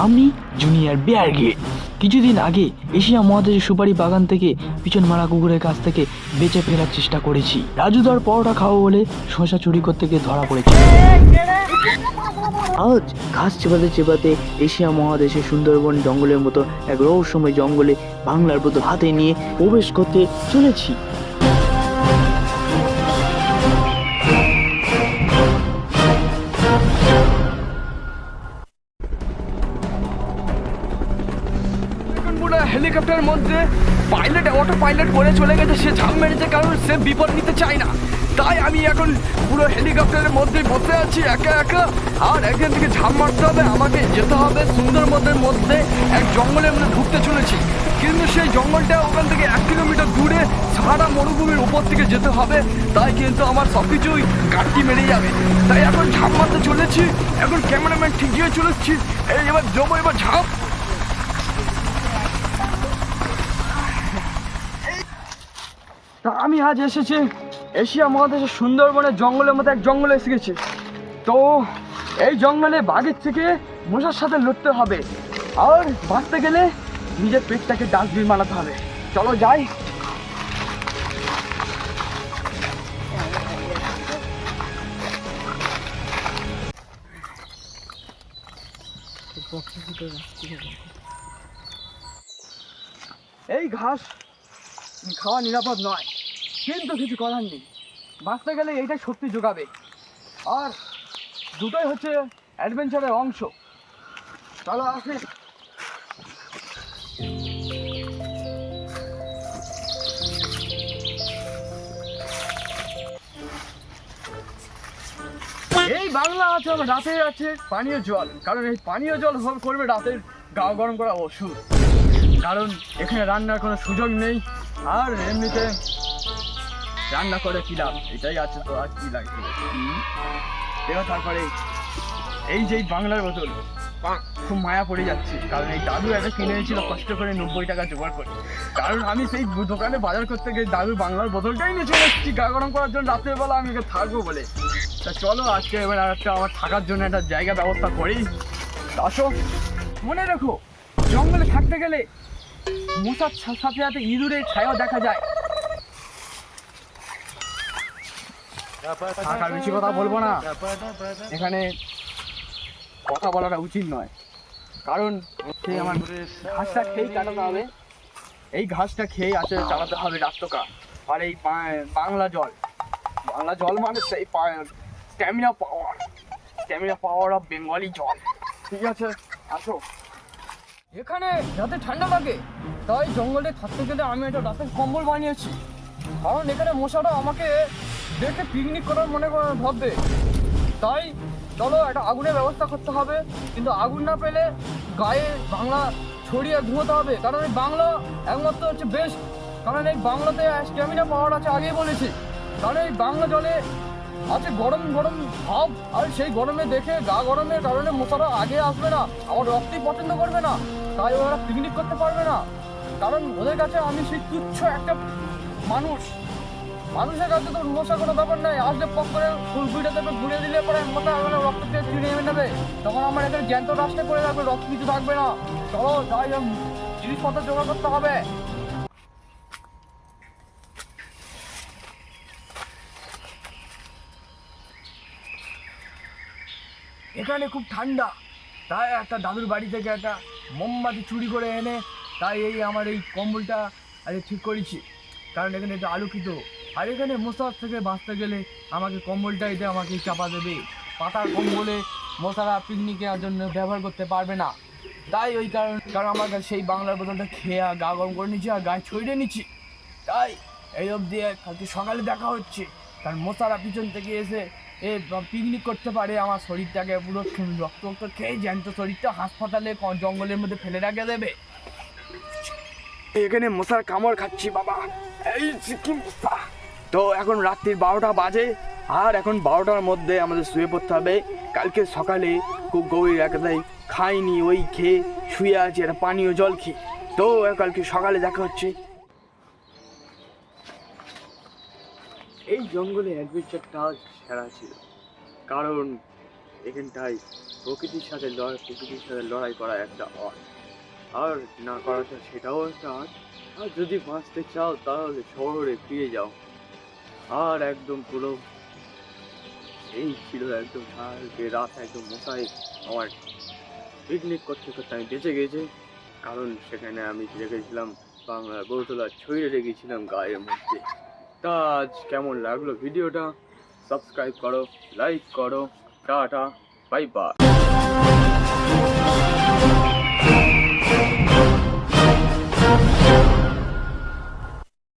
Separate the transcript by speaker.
Speaker 1: আমি জুনিয়র বিয়ার গেট। কিছুদিন আগে এশিয়া মহাদেশের সুপারি বাগান থেকে পিছন মারা কুকুরের কাছ থেকে বেঁচে ফেরার চেষ্টা করেছি। রাজু দর পরোটা খাওয়া বলে শসা চুরি করতে গিয়ে ধরা পড়েছে। আজ ঘাস চেপাতে চেপাতে এশিয়া মহাদেশের সুন্দরবন জঙ্গলের মতো এক রহস্যময় জঙ্গলে বাংলার বোতল হাতে নিয়ে প্রবেশ করতে চলেছি।
Speaker 2: হেলিকপ্টারের মধ্যে পাইলট অটো পাইলট করে চলে গেছে, সে ঝাঁপ মেরেছে কারণ সে বিপদ নিতে চায় না। তাই আমি এখন পুরো হেলিকপ্টারের মধ্যে বসে আছি একা একা, আর একজন থেকে ঝাঁপ মারতে হবে, আমাকে যেতে হবে সুন্দরবনের মধ্যে এক জঙ্গলের মধ্যে ঢুকতে চলেছি। কিন্তু সেই জঙ্গলটা ওখান থেকে 1 কিলোমিটার দূরে, সাহারা মরুভূমির উপর থেকে যেতে হবে। তাই কিন্তু আমার সব কিছুই কাটতি মেরে যাবে। তাই এখন ঝাঁপ মারতে চলেছি, এখন ক্যামেরাম্যান ঠিক গিয়ে চলেছি। এই এবার জমো, এবার ঝাঁপ। তা আমি আজ এসেছি এশিয়া মহাদেশের সুন্দরবনের জঙ্গলের মধ্যে এক জঙ্গলে এসে গেছি। তো এই জঙ্গলে বাঘের থেকে মশার সাথে লড়তে হবে, আর বাঁচতে গেলে নিজের পেটটাকে ডাস্টবিন বানাতে হবে। চলো যাই। এই ঘাস খাওয়া নিরাপদ নয়, কিন্তু কিছু করার নেই। বাঁচতে গেলে এইটাই শক্তি যোগাবে, আর দুটোই হচ্ছে অ্যাডভেঞ্চারের অংশ। চলো আসে। এই বাংলা আছে, রাতে আছে পানীয় জল, কারণ এই পানীয় জল করবে রাতের গা গরম করা ওষুধ। কারণ এখানে রান্নার কোনো সুযোগ নেই, আর এমনিতে রান্না করে কি লাভ, এটাই আছে। তো আর কি লাগবে। এবার তারপরে এই যে বাংলার বোতল, খুব মায়া পড়ে যাচ্ছে, কারণ এই দাদু একটা কিনে এনেছিল কষ্ট করে 90 টাকা জোগাড় করে। কারণ আমি সেই দোকানে বাজার করতে গিয়ে দাদু বাংলার বোতলটাই নিয়ে চলে এসেছি গা গরম করার জন্য, রাতের বেলা আমি এখানে থাকবো বলে। তা চলো আজকে এবার আর একটা আমার থাকার জন্য একটা জায়গা ব্যবস্থা করি। আসো, মনে রেখো জঙ্গলে থাকতে গেলে মশার সাথে সাথে ইঁদুরের ছায়াও দেখা যায়। আর বেশি কথা বলবো না, এখানে কথা বলাটা উচিত নয়, কারণ সেই আমার ঘাসটা খেয়েই কাটাতে হবে। এই ঘাসটা খেয়ে আছে চালাতে হবে রাস্তা। আর এই বাংলা জল মানে সেই স্ট্যামিনা পাওয়ার অফ বেঙ্গলি জল। ঠিক আছে, আসো। এখানে রাতে ঠান্ডা লাগে, তাই জঙ্গলে থাকতে গেলে আমি একটা রাতের কম্বল বানিয়েছি, কারণ এখানে মশাটা আমাকে দেখে পিকনিক করার মনে ভাববে। তাই চলো একটা আগুনের ব্যবস্থা করতে হবে, কিন্তু আগুন না পেলে গায়ে বাংলা ছড়িয়ে ঘুমোতে হবে, কারণ এই বাংলা একমাত্র হচ্ছে বেস্ট। কারণ এই বাংলাতে স্ট্যামিনা পাওয়ার আছে, আগেই বলেছি। কারণ এই বাংলা জলে আছে গরম গরম ভাব, আর সেই গরমে দেখে গা গরমের কারণে মশারা আগে আসবে না, আমার রক্তই পছন্দ করবে না, তাই ওরা পিকনিক করতে পারবে না। কারণ ওদের কাছে আমি সেই তুচ্ছ একটা মানুষের কাছে তো মশা কোনো ব্যাপার নাই, আসলে পক করে ফুলফুলটা দেবে, ঘুরে দিলে পরে মশা রক্ত ফিরে নেবে, তখন আমার এখানে জ্যান্ত রাস্তায় করে রাখবে, রক্ত কিছু থাকবে না। চলো যাই, জিনিসপত্র জোগাড় করতে হবে। এখানে খুব ঠান্ডা, তাই একটা দাদুর বাড়ি থেকে একটা মোমবাতি চুরি করে এনে তাই আমার এই কম্বলটা ঠিক করেছি, কারণ এখানে একটা আলোকিত। আর এখানে মশার থেকে বাঁচতে গেলে আমাকে কম্বলটা আমাকে চাপা দেবে। পাতার কম্বলে মশারা পিকনিকের জন্য ব্যবহার করতে পারবে না, তাই ওই কারণ আমার সেই বাংলার বোতলটা খেয়ে গা গরম করে নিচ্ছি আর গায়ে ছড়িয়ে নিচ্ছি। তাই এই অবধি কালকে সকালে দেখা হচ্ছে, কারণ মশারা পিছন থেকে এসে পিকনিক করতে পারে, আমার শরীরটাকে পুরো রক্ত খেয়ে জ্যান্ত শরীরটা হাসপাতালে জঙ্গলের মধ্যে ফেলে রাখে দেবে। এখানে মশার কামড় খাচ্ছি বাবা, এই সিকিম মশা। তো এখন রাত্রির 12টা বাজে, আর এখন 12টার মধ্যে আমাদের শুয়ে পড়তে হবে। কালকে সকালে খুব গভীর একটাই খাইনি, ওই খেয়ে শুয়ে আছি, একটা পানীয় জল খেয়ে। তো কালকে সকালে দেখা হচ্ছে। এই জঙ্গলে অ্যাডভেঞ্চারটা সেরা ছিল, কারণ এখানটায় প্রকৃতির সাথে লড়াই করা একটা আর্ট, আর না করাটা সেটাও একটা আর্ট। আর যদি বাঁচতে চাও তাহলে শহরে ফিরে যাও। আর একদম পুরো এই ছিল একদম কালকে রাত একদম মশাই আমার পিকনিক করতে করতে আমি বেঁচে গেছি, কারণ সেখানে আমি রেখেছিলাম বাংলার বোতলা ছড়িয়ে রেখেছিলাম গায়ের মধ্যে। তা আজ কেমন লাগলো ভিডিওটা, সাবস্ক্রাইব করো, লাইক করো, টাটা, বাই বাই।